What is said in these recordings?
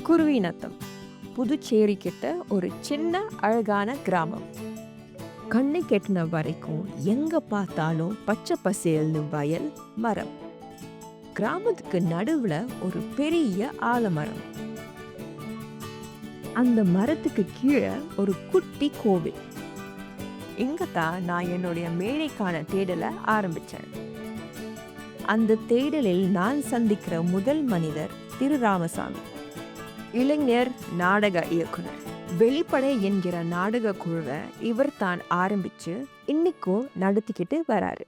குருவிநத்தம் புதுச்சேரி கிட்ட ஒரு சின்ன அழகான கிராமம். கண்ணை கெட்டின வரைக்கும் எங்க பார்த்தாலும் பச்சை பசேல்னு வயல், மரம். கிராமத்துக்கு நடுவுல ஒரு பெரிய ஆலமரம். அந்த மரத்துக்கு கீழே ஒரு குட்டி கோவில். இங்கதான் நான் என்னுடைய மேடைக்கான தேடலை ஆரம்பிச்சேன். அந்த தேடலில் நான் சந்திக்கிற முதல் மனிதர் திரு ராமசாமி, இளைஞர் நாடக இயக்குனர். வெளிப்படை என்கிற நாடக குழுவை இவர் தான் ஆரம்பிச்சு இன்னைக்கும் நடத்திக்கிட்டு வராரு.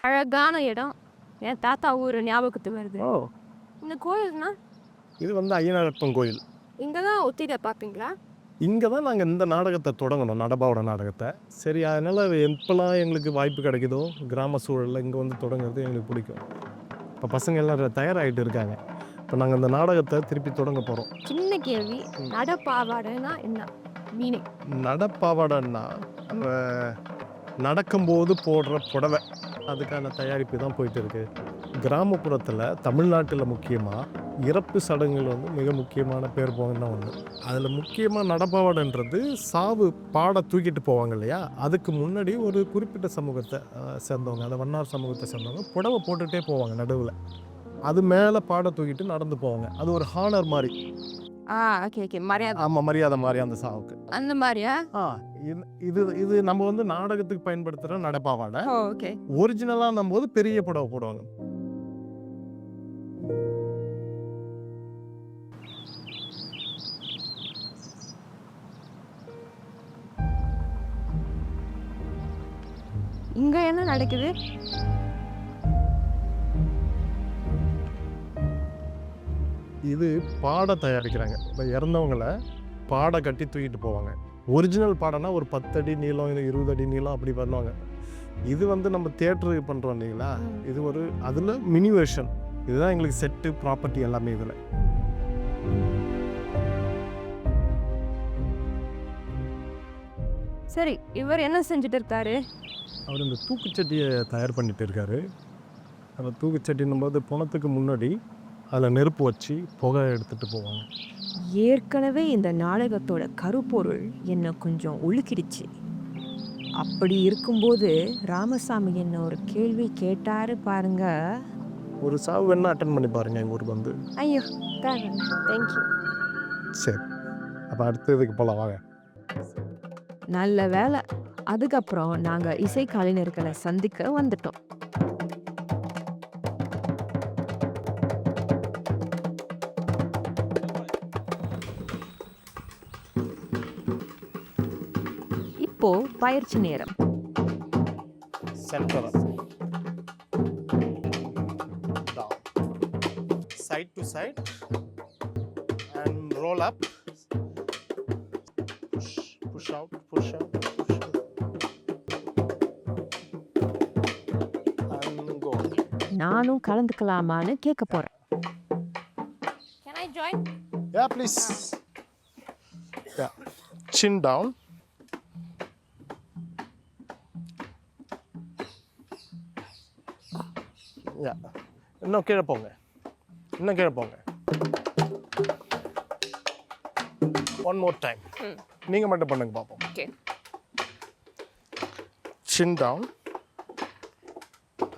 அழகான இடம். என் தாத்தா ஊர் ஞாபகத்துக்கு வருது. ஓ, இந்த கோயில்னா இது வந்து ஐயனாரப்பன் கோயில். இங்கே தான் ஒத்திட பார்ப்பீங்களா? இங்கே தான் நாங்கள் இந்த நாடகத்தை தொடங்கணும், நடபாவோட நாடகத்தை. சரி, அதனால் எப்போல்லாம் எங்களுக்கு வாய்ப்பு கிடைக்குதோ கிராம சூழலில் இங்கே வந்து தொடங்குறது எங்களுக்கு பிடிக்கும். இப்போ பசங்க எல்லாம் தயாராகிட்டு இருக்காங்க. இப்போ நாங்கள் இந்த நாடகத்தை திருப்பி தொடங்க போகிறோம். சின்ன கேள்வி, நடப்பாவாடைனா என்ன மீனிங்? நடப்பாவாடன்னா நடக்கும்போது போடுற புடவை, அதுக்கான தயாரிப்பு தான் போயிட்டு இருக்கு. கிராமப்புறத்தில் தமிழ்நாட்டில் முக்கியமாக இறப்பு சடங்குகள் வந்து மிக முக்கியமான பேர் போங்கன்னா ஒன்று. அதில் முக்கியமாக நடப்பாவாடன்றது சாவு பாட தூக்கிட்டு போவாங்க இல்லையா, அதுக்கு முன்னாடி ஒரு குறிப்பிட்ட சமூகத்தை சேர்ந்தவங்க, அதை வண்ணார் சமூகத்தை சேர்ந்தவங்க புடவை போட்டுகிட்டே போவாங்க நடுவில். அது மேலே பாட தூக்கிட்டு நடந்து போவாங்க. அது ஒரு ஹானர் மாதிரி. ஓகே ஓகே, மரியாதை. ஆமாம், மரியாதை மாதிரி அந்த சாவுக்கு. அந்த மாதிரியா? இது நம்ம வந்து நாடகத்துக்கு பயன்படுத்துகிற நடப்பாவாடை. ஓகே. ஒரிஜினலாக நம்ம போது பெரிய புடவை போடுவாங்க. இங்க என்ன நடக்குது? இது பாடை தயாரிக்கிறாங்க. இப்போ இறந்தவங்களை பாடை கட்டி தூக்கிட்டு போவாங்க. ஒரிஜினல் பாடைனா ஒரு 10 அடி நீளம், 20 அடி நீளம் அப்படி பண்ணுவாங்க. இது வந்து நம்ம தியேட்டருக்கு பண்ணுறோம் இல்லைங்களா, இது ஒரு அதில் மினி வெர்ஷன். இதுதான் எங்களுக்கு செட்டு ப்ராப்பர்ட்டி எல்லாமே. இதில் சரி, இவர் என்ன செஞ்சுட்டு இருக்காரு? அவர் இந்த தூக்குச்சட்டியை தயார் பண்ணிட்டு இருக்காரு. அந்த தூக்குச்சட்டின்னும் போது போனதுக்கு முன்னாடி அதில் நெருப்பு வச்சு புகை எடுத்துகிட்டு போவாங்க. ஏற்கனவே இந்த நாடகத்தோட கருப்பொருள் என்னை கொஞ்சம் உழுக்கிடுச்சு. அப்படி இருக்கும்போது ராமசாமி என்ன ஒரு கேள்வி கேட்டாரு பாருங்க. ஒரு சாவு வேணா அட்டன் பண்ணி பாருங்க எங்கள் ஊருக்கு வந்து. ஐயோ, தேங்க்யூ. சரி, அப்போ அடுத்ததுக்கு போகலாம் வாங்க. நல்ல வேலை, அதுக்கப்புறம் நாங்கள் இசை கலைஞர்களை சந்திக்க வந்துட்டோம். இப்போ பயிற்சி நேரம். Centre side to side and roll up, push out, push out, push out and go. நானும் கலந்துக்கலாமான்னு கேட்க போறேன். Can I join? Yeah, please. Yeah, chin down. Yeah, இன்னும் கீழே போங்க, இன்னும் கீழே போங்க. One more time. நீங்கள் மட்டும் பண்ணுங்க பார்ப்போம். Okay. Chin down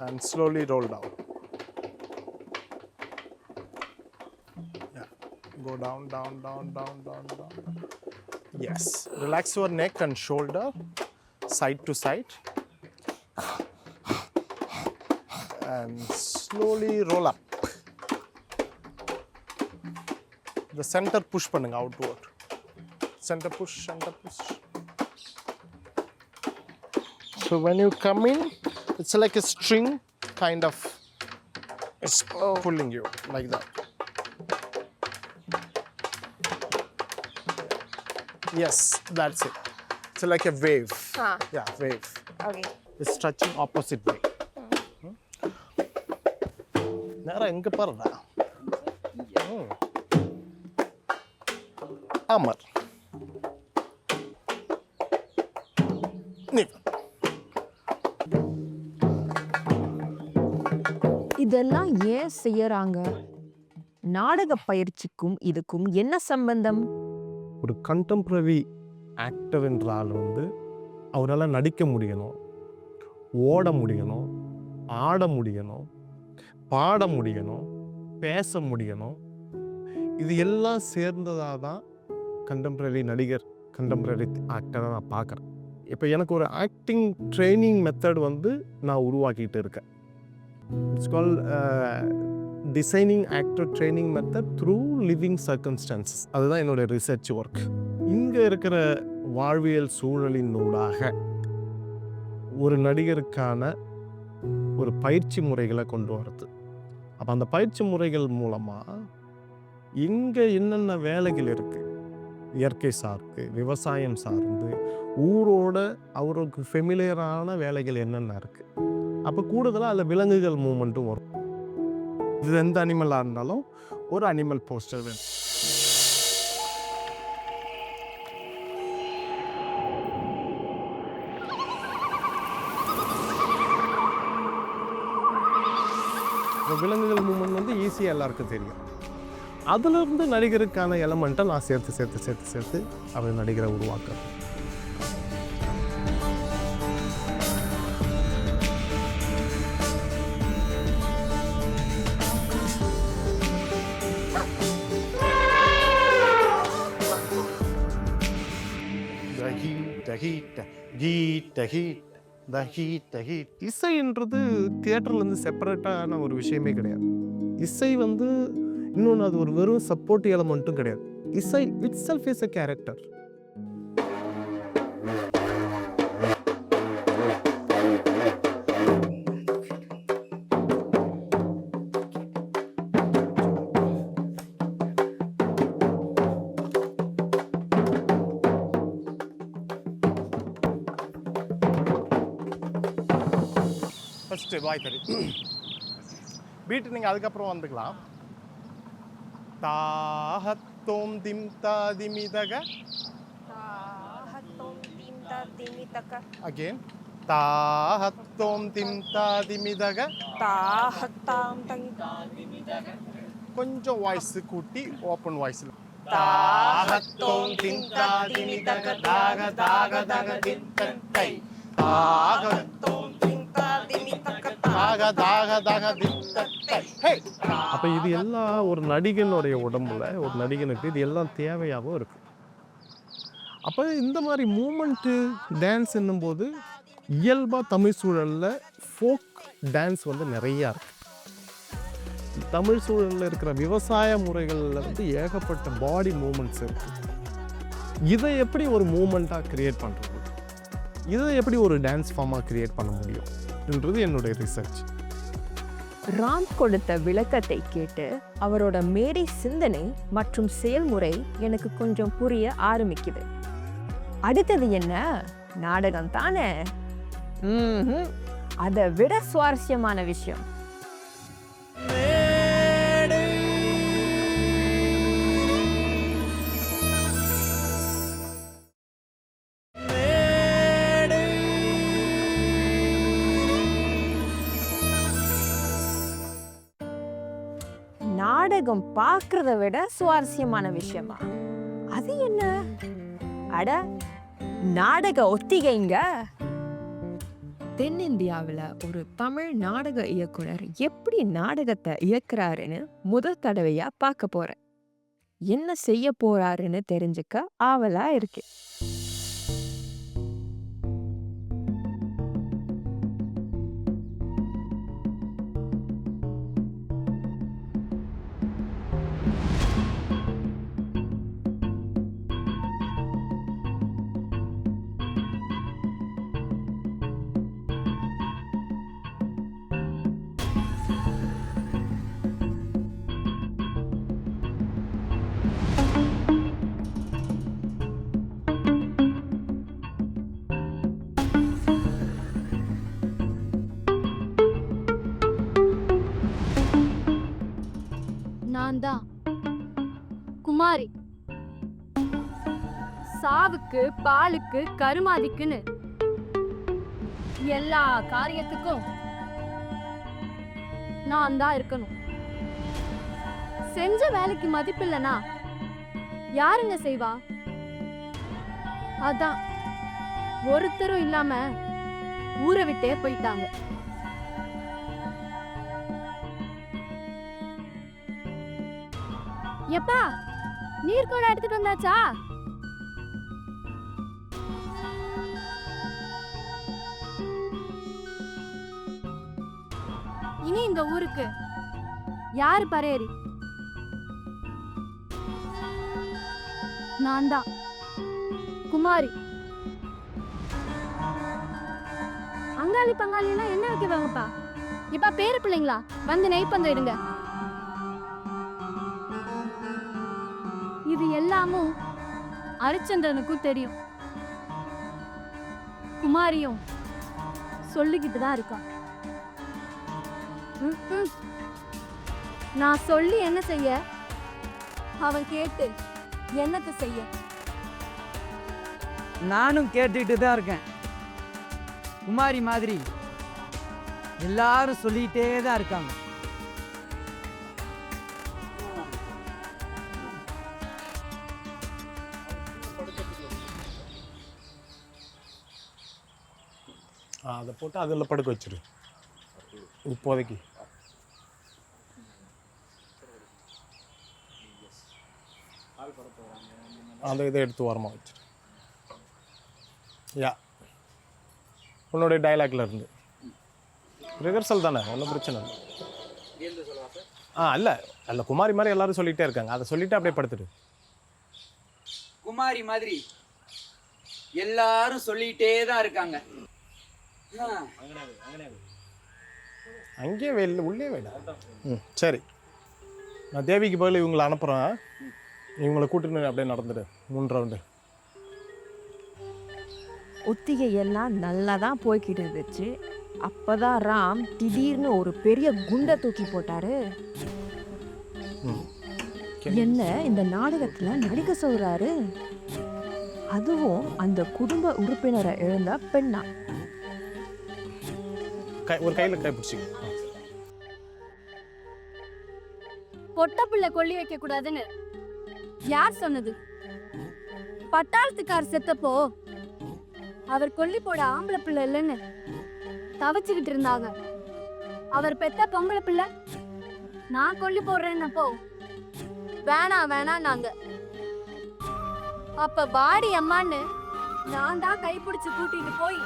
and slowly roll down. Yeah, go down, down, down, down, down, down. Yes, relax your neck and shoulder, side to side. And slowly roll up. இந்த centre push பண்ணுங்க outward. Centre push. So when you come in, it's like a string kind of it's pulling you like that. Yes, that's it. It's like a wave. Yeah, wave. Okay. It's stretching opposite way. நேரா எங்க பாருடா. அமர். நீ இதெல்லாம் ஏன் செய்யறாங்க? நாடக பயிற்சிக்கும் இதுக்கும் என்ன சம்பந்தம்? ஒரு கண்டெம்பரரி ஆக்டர் என்ற ஆள் வந்து அவரால் நடிக்க முடியணும், ஓட முடியணும், ஆட முடியணும், பாட முடியணும், பேச முடியணும். இது எல்லாம் சேர்ந்ததாக தான் கண்டெம்பரரி நடிகர், கண்டெம்பரரி ஆக்டரை நான் பார்க்குறேன். இப்போ எனக்கு ஒரு ஆக்டிங் ட்ரைனிங் மெத்தட் வந்து நான் உருவாக்கிட்டு இருக்கேன். It's call designing actor training method through living circumstances. அதுதான் என்னோடய ரிசர்ச் ஒர்க். இங்கே இருக்கிற வாழ்வியல் சூழலினூடாக ஒரு நடிகருக்கான ஒரு பயிற்சி முறைகளை கொண்டு வரது. அப்போ அந்த பயிற்சி முறைகள் மூலமாக இங்கே என்னென்ன வேலைகள் இருக்குது, இயற்கை சார்ந்து, விவசாயம் சார்ந்து, ஊரோட அவருக்கு ஃபெமிலியரான வேலைகள் என்னென்ன இருக்குது. அப்போ கூடுதலாக அதில் விலங்குகள் மூமெண்ட்டும் வரும். இது எந்த அனிமலாக இருந்தாலும் ஒரு அனிமல் போஸ்டர் வேணும். விலங்குகள் மூமெண்ட் வந்து ஈஸியாக எல்லாருக்கும் தெரியும். அதுலேருந்து நடிகருக்கான எலமெண்ட்டை நான் சேர்த்து அவர் நடிகரை உருவாக்குறேன். இசைன்றது தியேட்டர்லேருந்து செப்பரேட்டான ஒரு விஷயமே கிடையாது. இசை வந்து இன்னொன்று, அது ஒரு வெறும் சப்போர்ட் எலமெண்ட்டும் கிடையாது. இசை itself is a character. First வாய் தறி பீட்டு நீங்கள் அதுக்கப்புறம் வந்துக்கலாம். தாஹத்தோம் திம் தாதிமிதக அகேன். தாஹத்தோம் திம் தாதிமிதக. கொஞ்சம் வாய்ஸ் கூட்டி ஓப்பன் வாய்ஸில். தாஹத்தோம் திம் தாதிமிதக தாக தாக தக திம் தை. தாஹத்தோம் திம் தாதிமிதக தாக தாக தக திம் தை. ஹே, அப்போ இது எல்லாம் ஒரு நடிகனுடைய உடம்புல, ஒரு நடிகனுக்கு இது எல்லாம் தேவையாகவும் இருக்கு. அப்போ இந்த மாதிரி மூமெண்ட்டு டான்ஸ் என்னும்போது இயல்பாக தமிழ் சூழலில் ஃபோக் டான்ஸ் வந்து நிறையா இருக்கு. தமிழ் சூழலில் இருக்கிற விவசாய முறைகளில் வந்து ஏகப்பட்ட பாடி மூமெண்ட்ஸ் இருக்கு. இதை எப்படி ஒரு மூமெண்ட்டாக கிரியேட் பண்ணுறது, இதை எப்படி ஒரு டான்ஸ் ஃபார்மாக கிரியேட் பண்ண முடியும்ன்றது என்னுடைய ரிசர்ச். ராம் கொடுத்த விளக்கத்தை கேட்டு அவரோட மேடை சிந்தனை மற்றும் செயல்முறை எனக்கு கொஞ்சம் புரிய ஆரம்பிக்குது. அடுத்தது என்ன? நாடகம் தானே. அதை விட சுவாரஸ்யமான விஷயம் நாடகம் பார்க்கறத விட சுவாரஸ்யமான விஷயமா? அது என்ன? அட, நாடக ஒத்திகைங்க. தென்னிந்தியாவில் ஒரு தமிழ் நாடக இயக்குனர் எப்படி நாடகத்தை இயக்குறாருன்னு முதல் தடவையா பார்க்க போறேன். என்ன செய்ய போறாருன்னு தெரிஞ்சுக்க ஆவலா இருக்கு. சாவுக்கு பாலுக்கு கருமாதிக்குன்னு எல்லா காரியத்துக்கும் நான் தான் இருக்கணும். செஞ்ச வேலைக்கு மதிப்பில்லைனா யாருங்க செய்வா? அதான் ஒருத்தரும் இல்லாம ஊரை விட்டே போயிட்டாங்க. எப்பா நீர் கூட எடுத்துட்டு வந்தாச்சா? இனி இந்த ஊருக்கு யாரு பரையறி? நான் தான் குமாரி. அங்காளி பங்காளினா என்ன வைக்கவாங்கப்பா? இப்ப பேரு பிள்ளைங்களா வந்து நெய்ப்பந்தம் இடுங்க. இது எல்லாமும் அரிச்சந்திரனுக்கும் தெரியும். குமாரியும் சொல்லிக்கிட்டு தான் இருக்கான். நான் சொல்லி என்ன செய்ய, அவன் கேட்டு என்னத்தை செய்ய? நானும் கேட்டுக்கிட்டு தான் இருக்கேன். குமாரி மாதிரி எல்லாரும் சொல்லிக்கிட்டே தான் இருக்காங்க. அதை போட்டு அதில் படுக்க வச்சிரு இப்போதைக்கு. அந்த இதை எடுத்து ஓரமாக வச்சிரு. யா உன்னுடைய டைலாக்ல இருந்து ரிஹர்சல் தானே, ஒன்றும் பிரச்சனை இல்லை. அல்ல அல்ல குமாரி மாதிரி எல்லாரும் சொல்லிகிட்டே இருக்காங்க, அதை சொல்லிட்டு அப்படியே படுத்துட்டு. குமாரி மாதிரி எல்லாரும் சொல்லிக்கிட்டே தான் இருக்காங்க. அங்கேயே வெளில உள்ளே வேடா. சரி, நான் தேவிக்கு பதில் இவங்களை அனுப்புகிறேன். இவங்களை கூட்டின்னு அப்படியே நடந்துடு 3 ரவுண்டு. ஒத்திகை எல்லாம் நல்லா தான் போய்கிட்டு இருந்துச்சு. அப்பதான் ராம் திடீர்னு ஒரு பெரிய குண்டை தூக்கி போட்டாரு. என்ன இந்த நாடகத்துல நடிக்க சொல்றாரு, அதுவும் அந்த குடும்ப உறுப்பினரை இழந்த பெண்ணா. ஒரு கையில் கை பிடிச்சி. பொட்ட பிள்ளை கொல்லி வைக்க கூடாதுன்னு யார் சொன்னது? பட்டாளத்துக்கார் செத்தப்போ அவர் கொல்லி போட ஆம்பளை பிள்ளை இல்லைன்னு தவச்சுக்கிட்டு இருந்தாங்க. அவர் பெத்த பொம்பளை பிள்ளை நான் கொல்லி போடுறேன்னப்போ வேணாம் நாங்க. அப்ப பாடி அம்மான்னு நான் தான் கைப்பிடிச்சு கூட்டிட்டு போய்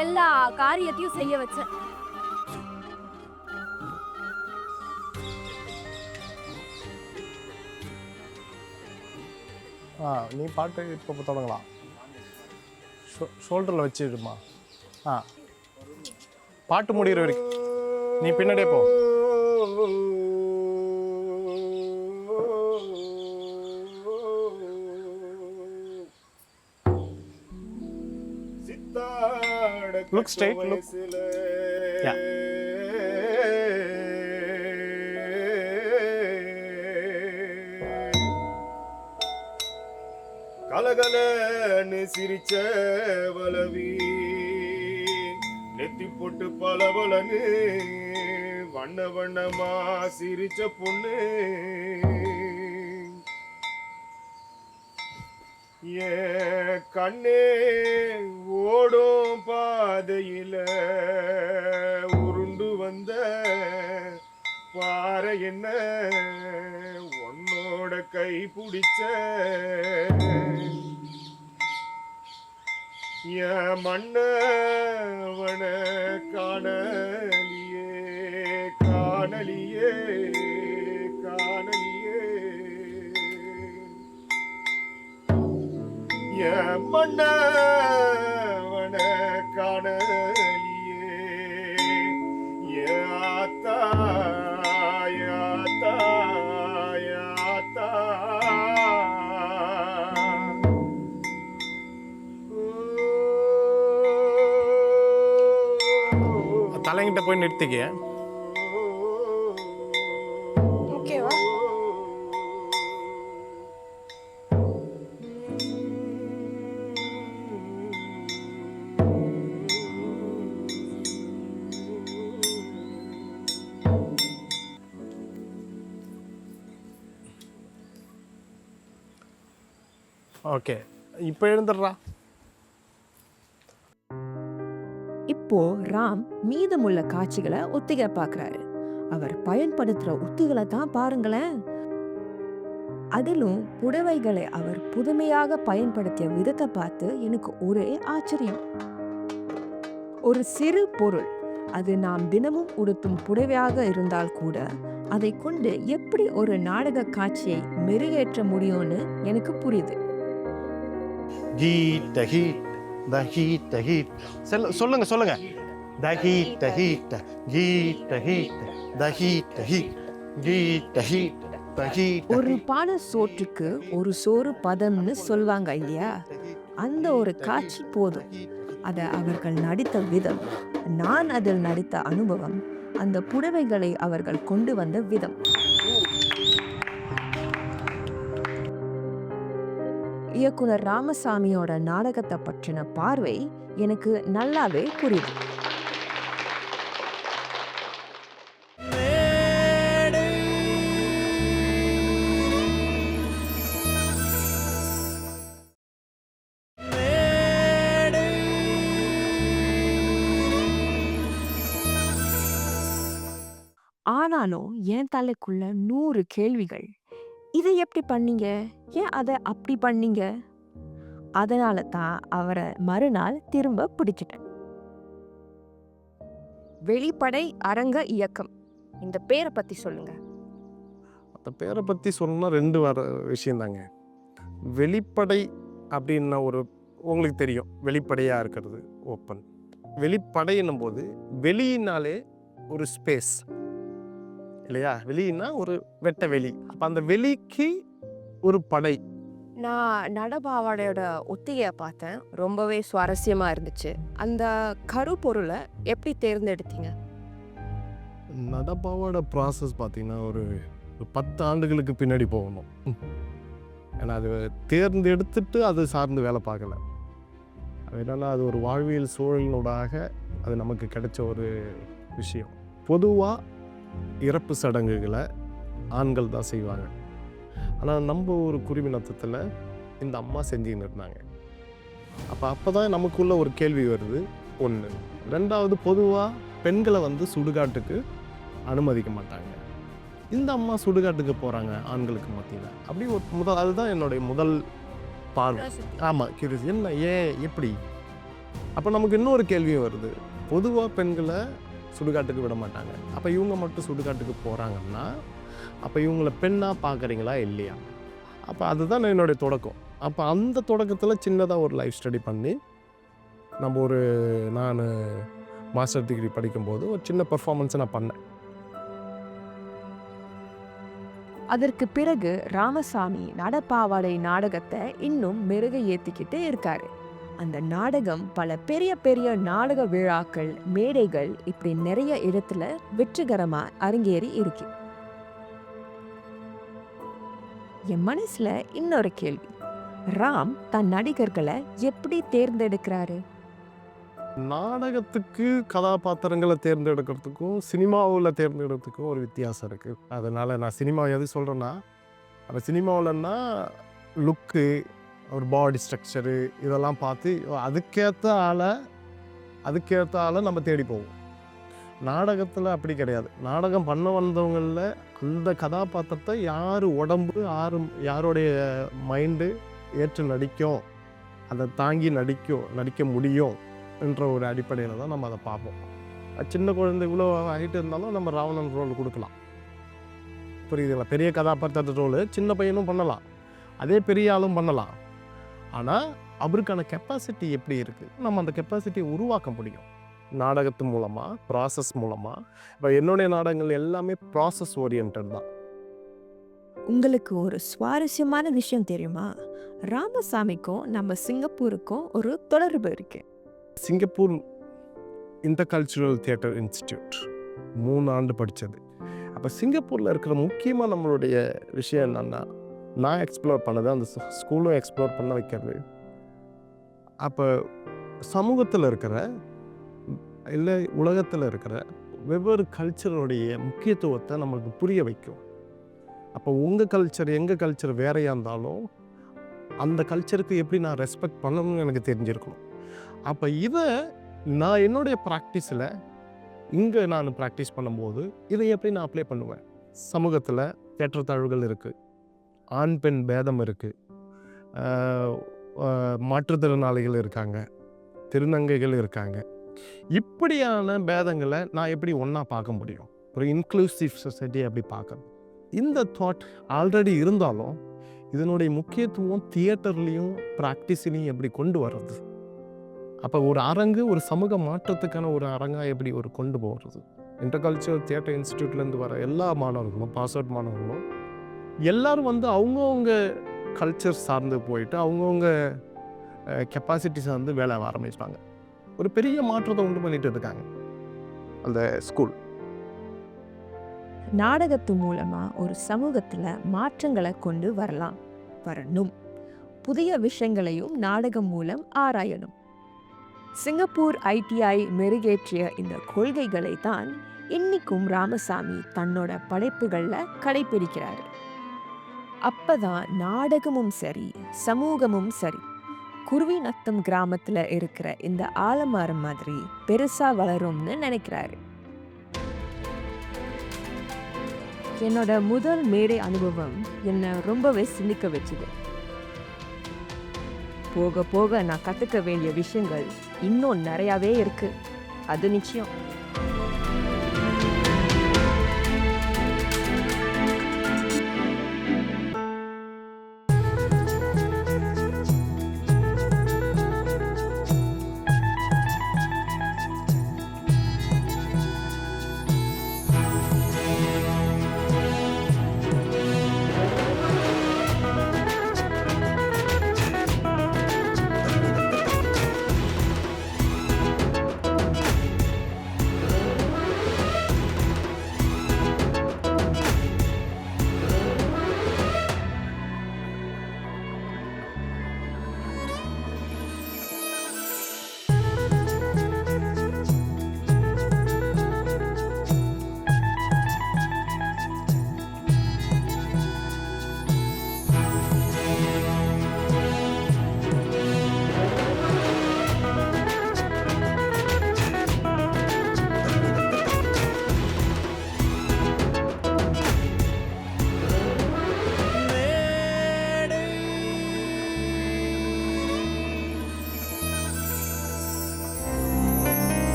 எல்லா காரியத்தையும் செய்ய வச்சேன். நீ பாட்டு இப்போ தொடங்கலாம். ஷோல்டரில் வச்சிடுமா. பாட்டு முடிகிற வரைக்கும் நீ பின்னாடியே போ. Look straight, look. Yeah. கலகலன்னு சிரிச்ச வலவி நெத்தி போட்டு பலபலன்னு வண்ண வண்ணமா சிரிச்ச பொண்ணு ஏன் கண்ணே ஓடும் பாதையில உருண்டு வந்த பாறை என்ன உன்னோட கை பிடிச்ச என் மன்னவன காணலியே காணலியே காணலியே என் மன்னவன காணலியே யாத்தா யாத்தா யாத்தா. தலைங்கிட்ட போய் நிறுத்திக்க. ஓகேவா? ஓகே, இப்போ எழுந்துடுறா. இப்போ ராம் மீதமுள்ள காட்சிகளை ஒத்திகை பார்க்கறாரு. அவர் பயன்படுத்துற உத்திகளை தான் பாருங்களேன். அதிலும் புடவைகளை அவர் புதுமையாக பயன்படுத்திய விதத்தை பார்த்து எனக்கு ஒரே ஆச்சரியம். ஒரு சிறு பொருள், அது நாம் தினமும் உடுத்தும் புடவையாக இருந்தால் கூட அதை கொண்டு எப்படி ஒரு நாடக காட்சியை மெருகேற்ற முடியும்னு எனக்கு புரியுது. Heat heat the heat heat சொல்லுங்க சொல்லுங்க. The heat heat heat heat the heat heat heat heat the heat. ஒரு பானை சோற்றுக்கு ஒரு சோறு பதம்னு சொல்வாங்க இல்லையா? அந்த ஒரு காட்சி போதும். அதை அவர்கள் நடித்த விதம், நான் அதில் நடித்த அனுபவம், அந்த புடவைகளை அவர்கள் கொண்டு வந்த விதம். இயக்குனர் ராமசாமியோட நாடகத்தை பற்றின பார்வை எனக்கு நல்லாவே புரியுது. ஆனாலும் என் தலைக்குள்ள 100 கேள்விகள். இதை எப்படி பண்ணீங்க? ஏன் அதை அப்படி பண்ணீங்க? அதனால தான் அவரை மறுநாள் திரும்ப பிடிச்சிட்டேன். வெளிப்படை அரங்க இயக்கம், இந்த பேரை பத்தி சொல்லுங்க. அந்த பேரை பற்றி சொல்லணும்னா 2 விஷயந்தாங்க. வெளிப்படை அப்படின்னா உங்களுக்கு தெரியும், வெளிப்படையாக இருக்கிறது, ஓப்பன். வெளிப்படைன்னும் போது வெளியினாலே ஒரு ஸ்பேஸ் இல்லையா? வெளியினா ஒரு வெட்ட வெளி. அப்போ அந்த வெளிக்கு ஒரு படை. நான் நடபாவாடையோட ஒத்திகையை பார்த்தேன், ரொம்பவே சுவாரஸ்யமா இருந்துச்சு. அந்த கருப்பொருளை எப்படி தேர்ந்தெடுத்தீங்க? நடப்பாவோட ப்ராசஸ் பார்த்தீங்கன்னா ஒரு 10 ஆண்டுகளுக்கு பின்னாடி போகணும். ஏன்னா அது தேர்ந்தெடுத்துட்டு அது சார்ந்து வேலை பார்க்கல. அதனால அது ஒரு வாழ்வியல் சூழலினூடாக அது நமக்கு கிடைச்ச ஒரு விஷயம். பொதுவாக இறப்பு சடங்குகளை ஆண்கள் தான் செய்வாங்க. ஆனால் நம்ம ஒரு குருவினத்தில் இந்த அம்மா செஞ்சுக்கின்னு இருந்தாங்க. அப்போ தான் நமக்குள்ள ஒரு கேள்வி வருது. 1. 2வது, பொதுவாக பெண்களை சுடுகாட்டுக்கு அனுமதிக்க மாட்டாங்க. இந்த அம்மா சுடுகாட்டுக்கு போகிறாங்க ஆண்களுக்கு மத்தியில். அப்படி ஒரு அதுதான் என்னுடைய முதல் பார்வை. ஆமாம், கியூரியஸ், என்ன, ஏன், எப்படி? அப்போ நமக்கு இன்னொரு கேள்வியும் வருது. பொதுவாக பெண்களை சுடுகாட்டுக்கு விட மாட்டாங்க. அப்போ இவங்க மட்டும் சுடுகாட்டுக்கு போகிறாங்கன்னா அப்போ இவங்கள பெண்ணாக பார்க்குறீங்களா இல்லையா? அப்போ அதுதான் என்னுடைய தொடக்கம். அப்போ அந்த தொடக்கத்தில் சின்னதாக ஒரு லைஃப் ஸ்டடி பண்ணி நான் மாஸ்டர் டிகிரி படிக்கும்போது ஒரு சின்ன பெர்ஃபார்மன்ஸை நான் பண்ணேன். அதற்கு பிறகு ராமசாமி நடப்பாவாடை நாடகத்தை இன்னும் மெருக ஏற்றிக்கிட்டு இருக்காரு. அந்த நாடகம் பல பெரிய பெரிய நாடக விழாக்கள், மேடைகள், இப்படி நிறைய இடத்துல வெற்றிகரமா அரங்கேறி இருக்கு. என் மனசுல இன்னொரு கேள்வி, ராம் தன் நடிகர்களை எப்படி தேர்ந்தெடுக்கிறாரு? நாடகத்துக்கு கதாபாத்திரங்களை தேர்ந்தெடுக்கிறதுக்கும் சினிமாவில் தேர்ந்தெடுக்கிறதுக்கும் ஒரு வித்தியாசம் இருக்குது. அதனால் நான் சினிமா எது சொல்கிறேன்னா, அந்த சினிமாவில்னா லுக்கு, ஒரு பாடி ஸ்ட்ரக்சரு இதெல்லாம் பார்த்து அதுக்கேற்ற ஆளை நம்ம தேடி போவோம். நாடகத்தில் அப்படி கிடையாது. நாடகம் பண்ண வந்தவங்களில் அந்த கதாபாத்திரத்தை யார் உடம்பு, யாருடைய மைண்டு ஏற்று நடிக்கும், அதை தாங்கி நடிக்க முடியும் என்ற ஒரு அடிப்படையில் தான் நம்ம அதை பார்ப்போம். சின்ன குழந்தை இவ்வளோ ஹைட்டு இருந்தாலும் நம்ம ராவணன் ரோல் கொடுக்கலாம். புரியுதுங்களா? பெரிய கதாபாத்திரத்தை ரோல் சின்ன பையனும் பண்ணலாம், அதே பெரிய ஆளும் பண்ணலாம். ஆனால் அவருக்கான கெப்பாசிட்டி எப்படி இருக்குது, நம்ம அந்த கெப்பாசிட்டியை உருவாக்க முடியும் நாடகத்து மூலமாக, ப்ராசஸ் மூலமாக. இப்போ என்னுடைய நாடகங்கள் எல்லாமே ப்ராசஸ் ஓரியன்ட் தான். உங்களுக்கு ஒரு சுவாரஸ்யமான விஷயம் தெரியுமா? ராமசாமிக்கும் நம்ம சிங்கப்பூருக்கும் ஒரு தொடர்பு இருக்கு. சிங்கப்பூர் இன்டர்கல்ச்சுரல் தியேட்டர் இன்ஸ்டிடியூட் 3 ஆண்டு படித்தது. அப்போ சிங்கப்பூரில் இருக்கிற முக்கியமாக நம்மளுடைய விஷயம் என்னென்னா, நான் எக்ஸ்ப்ளோர் பண்ணது, அந்த ஸ்கூலும் எக்ஸ்ப்ளோர் பண்ண வைக்கிறது. அப்போ சமூகத்தில் இருக்கிற இல்லை உலகத்தில் இருக்கிற வெவ்வேறு கல்ச்சருடைய முக்கியத்துவத்தை நம்மளுக்கு புரிய வைக்கும். அப்போ உங்கள் கல்ச்சர் எங்கள் கல்ச்சர் வேறையாக இருந்தாலும் அந்த கல்ச்சருக்கு எப்படி நான் ரெஸ்பெக்ட் பண்ணணும்னு எனக்கு தெரிஞ்சிருக்கணும். அப்போ இதை நான் என்னுடைய ப்ராக்டிஸில் இங்கே நான் ப்ராக்டிஸ் பண்ணும்போது இதை எப்படி நான் அப்ளை பண்ணுவேன்? சமூகத்தில் ஏற்றத்தாழ்வுகள் இருக்குது, ஆண் பெண் பேதம் இருக்குது, மாற்றுத்திறனாளிகள் இருக்காங்க, திருநங்கைகள் இருக்காங்க. இப்படியான பேதங்களை நான் எப்படி ஒன்றா பார்க்க முடியும்? ஒரு இன்க்ளூசிவ் சொசைட்டியை எப்படி பார்க்கணும்? இந்த தாட் ஆல்ரெடி இருந்தாலும் இதனுடைய முக்கியத்துவம் தியேட்டர்லேயும் ப்ராக்டிஸ்லையும் எப்படி கொண்டு வர்றது? அப்போ ஒரு அரங்கு ஒரு சமூக மாற்றத்துக்கான ஒரு அரங்காக எப்படி ஒரு கொண்டு போகிறது? இன்டர்கல்ச்சர் தியேட்டர் இன்ஸ்டியூட்லேருந்து வர எல்லா மாணவர்களும், பாஸ் அவுட் மாணவர்களும் எல்லோரும் வந்து அவங்கவுங்க கல்ச்சர் சார்ந்து போயிட்டு அவங்கவுங்க கெப்பாசிட்டி சார்ந்து வேலை ஆரம்பிச்சிட்டாங்க. ஒரு பெரிய மாற்றத்தை உண்டு பண்ணிட்டு இருக்காங்க அந்த ஸ்கூல். நாடகத்து மூலமா ஒரு சமூகத்துல மாற்றங்களை கொண்டு வரணும். புதிய விஷயங்களையும் நாடகம் மூலம் ஆராயணும். சிங்கப்பூர் ITI மெருகேற்றிய இந்த கொள்கைகளை தான் இன்னைக்கும் ராமசாமி தன்னோட படைப்புகள்ல கடைபிடிக்கிறாரு. அப்பதான் நாடகமும் சரி, சமூகமும் சரி, குருவிநத்தம் கிராமத்துல இருக்கிற இந்த ஆலமரம் மாதிரி பெருசா வளரும்னு நினைக்கிறாரு. என்னோட முதல் மேடை அனுபவம் என்னை ரொம்பவே சிந்திக்க வச்சுது. போக போக நான் கத்துக்க வேண்டிய விஷயங்கள் இன்னும் நிறையாவே இருக்கு, அது நிச்சயம்.